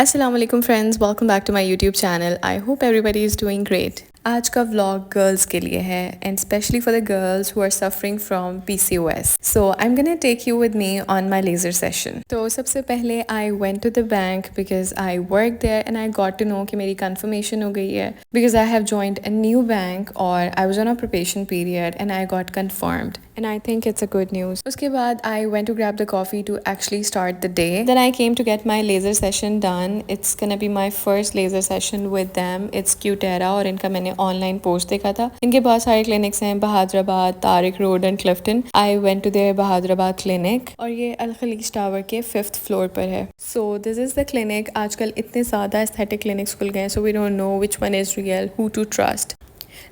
Assalamu alaikum friends, welcome back to my YouTube channel. I hope everybody is doing great. आज का vlog girls के लिए है and especially for the girls who are suffering from PCOS. So I'm gonna take you with me on my laser session. तो सबसे पहले I went to the bank because I worked there and I got to know कि मेरी confirmation हो गई है because I have joined a new bank और I was on a probation period and I got confirmed. And I think it's a good news. उसके बाद I went to grab the coffee to actually start the day. Then I came to get my laser session done. It's gonna be my first laser session with them. It's Cutera और इनका मैंने online post देखा था. इनके बहुत सारे clinics हैं Bahadurabad, Tariq road and Clifton. I went to their Bahadurabad clinic और ये अल खलीज टावर के 5th फ्लोर पर है. So this is the clinic. आजकल इतने ज़्यादा aesthetic clinics खुल गए हैं, so we don't know which one is real, who to trust.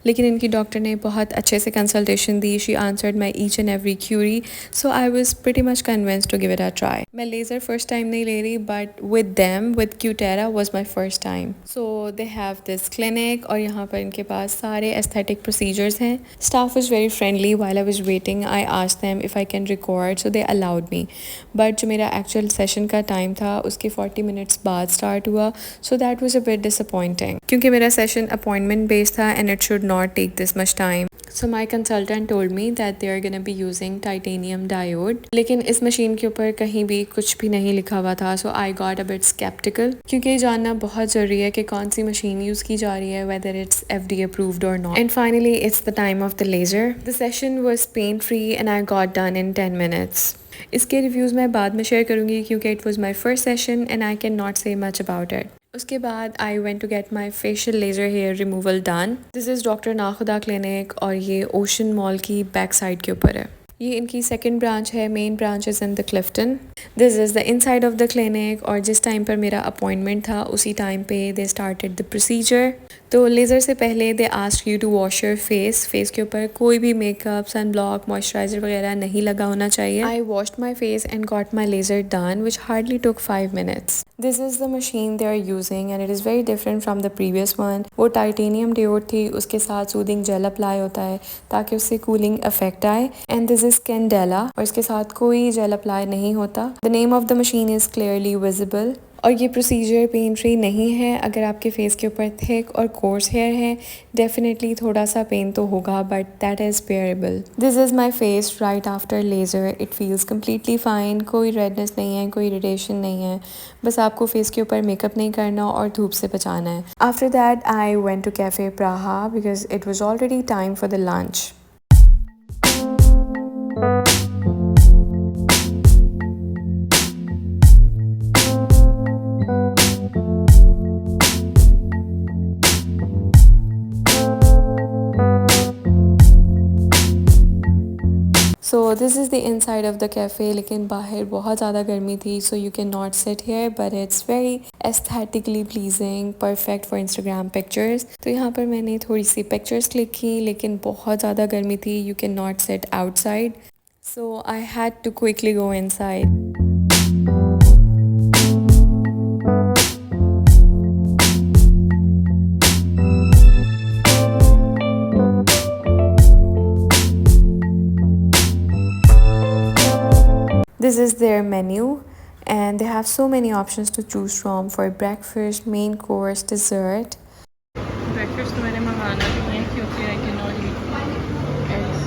लेकिन इनकी डॉक्टर ने बहुत अच्छे से कंसल्टेशन दी. She answered my each and every query, so I was pretty much convinced to give it a try. मैं laser first time नहीं ले रही, but with them with Cutera was my first time. So they have this clinic और यहाँ पर इनके पास सारे एस्थेटिक प्रोसीजर्स हैं. Staff was very friendly. While I was waiting I asked them if I can record, so they allowed me. But जो मेरा actual session का टाइम था उसके 40 मिनट्स बाद स्टार्ट हुआ, so that was a bit disappointing क्योंकि मेरा session appointment based था and it should not take this much time. So my consultant told me that they are going to be using titanium diode. लेकिन इस machine के ऊपर कहीं भी कुछ भी नहीं लिखा हुआ था, so I got a bit skeptical क्योंकि ये जानना बहुत ज़रूरी है कि कौन सी मशीन यूज़ की जा रही है, whether it's FDA approved or not. And finally it's the time of the laser. The session was pain free and I got done in 10 minutes. इसके रिव्यूज़ मैं बाद में शेयर करूँगी क्योंकि it was my first session and I can not say much about it. उसके बाद I went to get my facial laser hair removal done. This is doctor Nakhuda clinic और ये ओशन मॉल की बैक साइड के ऊपर है. ये इनकी सेकंड ब्रांच है. Main branch is in the Clifton. This is the inside of the clinic और जिस टाइम पर मेरा अपॉइंटमेंट था उसी टाइम पे दे स्टार्टेड द प्रोसीजर. तो लेज़र से पहले they ask you to wash your face के ऊपर कोई भी मेकअप, सन ब्लॉक, मॉइस्चराइजर वगैरह नहीं लगा होना चाहिए. I washed my face and got my laser done which hardly took 5 minutes. This is the machine they are using and it is very different from the previous one. वो titanium diode थी, उसके साथ soothing jail apply होता है ताकि उससे cooling effect आए. And this is candela और इसके साथ कोई जेल अप्लाई नहीं होता. The name of the machine is clearly visible. और ये प्रोसीजर पेन फ्री नहीं है. अगर आपके फेस के ऊपर थिक और कोर्स हेयर है डेफिनेटली थोड़ा सा पेन तो होगा, but that is bearable. This is my face right after laser. It feels completely fine. कोई रेडनेस नहीं है, कोई इरिटेशन नहीं है. बस आपको फेस के ऊपर मेकअप नहीं करना और धूप से बचाना है. After that I went to cafe Praha because it was already time for the lunch. So this is the inside of the cafe. लेकिन बाहर बहुत ज़्यादा गर्मी थी, so you cannot sit here, but it's very aesthetically pleasing, perfect for Instagram pictures. तो यहाँ पर मैंने थोड़ी सी pictures क्लिक की, लेकिन बहुत ज़्यादा गर्मी थी. You cannot sit outside, so I had to quickly go inside. This is their menu and they have so many options to choose from for breakfast, main course, dessert. Breakfast तो मैंने मंगाना भी है क्योंकि I cannot eat eggs.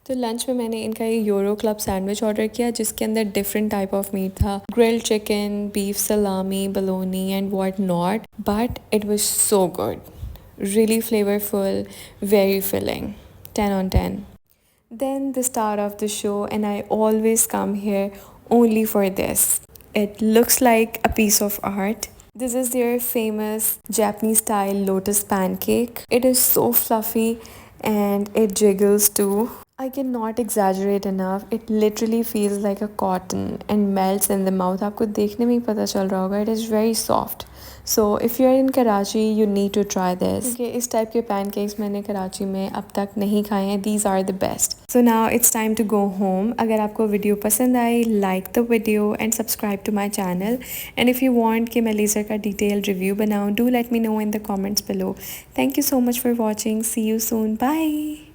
तो lunch में मैंने इनका ये यूरो क्लब सैंडविच ऑर्डर किया जिसके अंदर डिफरेंट टाइप ऑफ मीट था. ग्रिल्ड चिकन, बीफ सलामी, बलोनी and what not. But it was so good, really flavorful, very filling. 10 on 10. Then the star of the show, and I always come here only for this. It looks like a piece of art. This is their famous Japanese style lotus pancake. It is so fluffy and it jiggles too. I cannot exaggerate enough. It literally feels like a cotton and melts in the mouth. आपको देखने में ही पता चल रहा होगा. It is very soft. So if you are in Karachi, you need to try this. क्योंकि इस type के pancakes मैंने कराची में अब तक नहीं खाए हैं. These are the best. So now it's time to go home. अगर आपको वीडियो पसंद आई, like the video and subscribe to my channel. And if you want कि मैं लेज़र का detailed review बनाऊँ, do let me know in the comments below. Thank you so much for watching. See you soon. Bye.